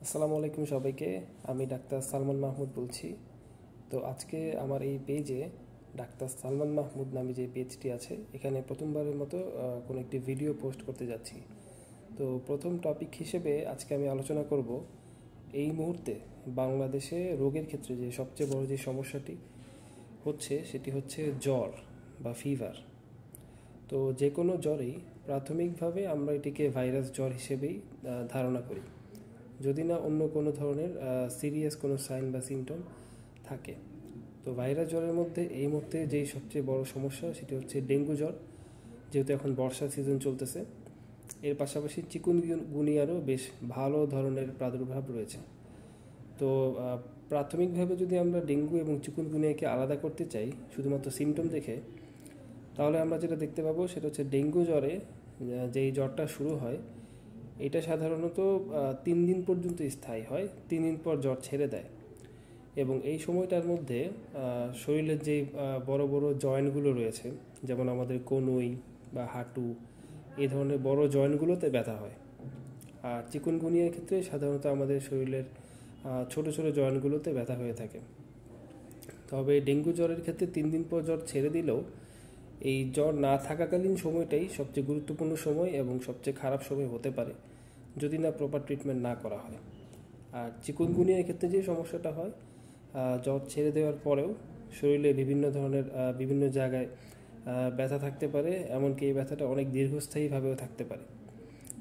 আসসালামু আলাইকুম সবাইকে। আমি ডাক্তার সালমান মাহমুদ বলছি। তো আজকে আমার এই পেজে ডাক্তার সালমান মাহমুদ নামে যে পেজটি আছে, এখানে প্রথমবারের মতো কোনো একটি ভিডিও পোস্ট করতে যাচ্ছি। তো প্রথম টপিক হিসেবে আজকে আমি আলোচনা করব এই মুহূর্তে বাংলাদেশে রোগের ক্ষেত্রে যে সবচেয়ে বড় যে সমস্যাটি হচ্ছে সেটি হচ্ছে জ্বর বা ফিভার। তো যে কোনো জ্বরেই প্রাথমিকভাবে আমরা এটিকে ভাইরাস জ্বর হিসেবেই ধারণা করি, যদি না অন্য কোনো ধরনের সিরিয়াস কোনো সাইন বা সিমটম থাকে। তো ভাইরাস জ্বরের মধ্যে এই মুহূর্তে যেই সবচেয়ে বড় সমস্যা সেটি হচ্ছে ডেঙ্গু জ্বর, যেহেতু এখন বর্ষা সিজন চলতেছে। এর পাশাপাশি চিকুনগুনিয়ারও বেশ ভালো ধরনের প্রাদুর্ভাব রয়েছে। তো প্রাথমিকভাবে যদি আমরা ডেঙ্গু এবং চিকুনগুনিয়াকে আলাদা করতে চাই শুধুমাত্র সিমটম দেখে, তাহলে আমরা যেটা দেখতে পাবো সেটা হচ্ছে ডেঙ্গু জ্বরে যেই জ্বরটা শুরু হয় এটা সাধারণত 3 দিন পর্যন্ত স্থায়ী হয়। 3 দিন পর জ্বর ছেড়ে দেয় এবং এই সময়টার মধ্যে শরীরের যে বড় বড় জয়েন্টগুলো রয়েছে, যেমন আমাদের কনুই বা হাঁটু, এই ধরনের বড় জয়েন্টগুলোতে ব্যথা হয়। আর চিকুনগুনিয়ার ক্ষেত্রে সাধারণত আমাদের শরীরের ছোট ছোট জয়েন্টগুলোতে ব্যথা হয়ে থাকে। তবে ডেঙ্গু জ্বরের ক্ষেত্রে 3 দিন পর জ্বর ছেড়ে দিলেও এই জ্বর না থাকাকালীন সময়টাই সবচেয়ে গুরুত্বপূর্ণ সময় এবং সবচেয়ে খারাপ সময় হতে পারে যদি না প্রপার ট্রিটমেন্ট না করা হয়। আর চিকুনগুনিয়ার ক্ষেত্রে যে সমস্যাটা হয়, জ্বর ছেড়ে দেওয়ার পরেও শরীরে বিভিন্ন ধরনের বিভিন্ন জায়গায় ব্যথা থাকতে পারে, এমনকি এই ব্যথাটা অনেক দীর্ঘস্থায়ীভাবেও থাকতে পারে।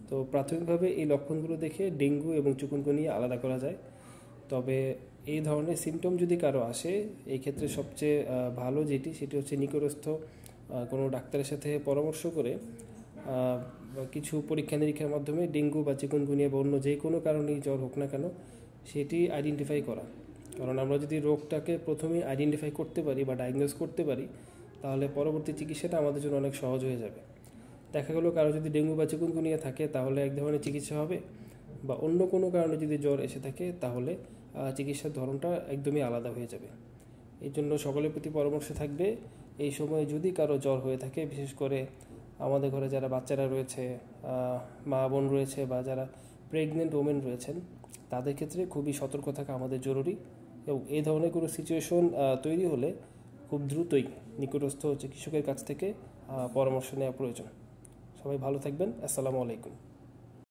তো প্রাথমিকভাবে এই লক্ষণগুলো দেখে ডেঙ্গু এবং চিকুনগুনিয়া আলাদা করা যায়। তবে এই ধরনের সিমটম যদি কারো আসে, এই ক্ষেত্রে সবচেয়ে ভালো যেটি সেটি হচ্ছে নিকটস্থ কোনো ডাক্তারের সাথে পরামর্শ করে কিছু পরীক্ষা নিরীক্ষার মাধ্যমে ডেঙ্গু বা চিকুনগুনিয়া বা অন্য যে কোনো কারণেই জ্বর হোক না কেন সেটি আইডেন্টিফাই করা। কারণ আমরা যদি রোগটাকে প্রথমে আইডেন্টিফাই করতে পারি বা ডায়াগনোজ করতে পারি, তাহলে পরবর্তী চিকিৎসাটা আমাদের জন্য অনেক সহজ হয়ে যাবে। দেখা গেলো কারো যদি ডেঙ্গু বা চিকুনগুনিয়া থাকে তাহলে এক ধরনের চিকিৎসা হবে, বা অন্য কোনো কারণে যদি জ্বর এসে থাকে তাহলে চিকিৎসার ধরনটা একদমই আলাদা হয়ে যাবে। এই জন্য সকলের প্রতি পরামর্শ থাকবে, এই সময় যদি কারো জ্বর হয়ে থাকে, বিশেষ করে আমাদের ঘরে যারা বাচ্চারা রয়েছে, মা বোন রয়েছে, বা যারা প্রেগনেন্ট ওমেন রয়েছেন, তাদের ক্ষেত্রে খুবই সতর্ক থাকা আমাদের জরুরি। এবং এই ধরনের কোনো সিচুয়েশন তৈরি হলে খুব দ্রুতই নিকটস্থ চিকিৎসকের কাছ থেকে পরামর্শ নেওয়া প্রয়োজন। সবাই ভালো থাকবেন। আসসালামু আলাইকুম।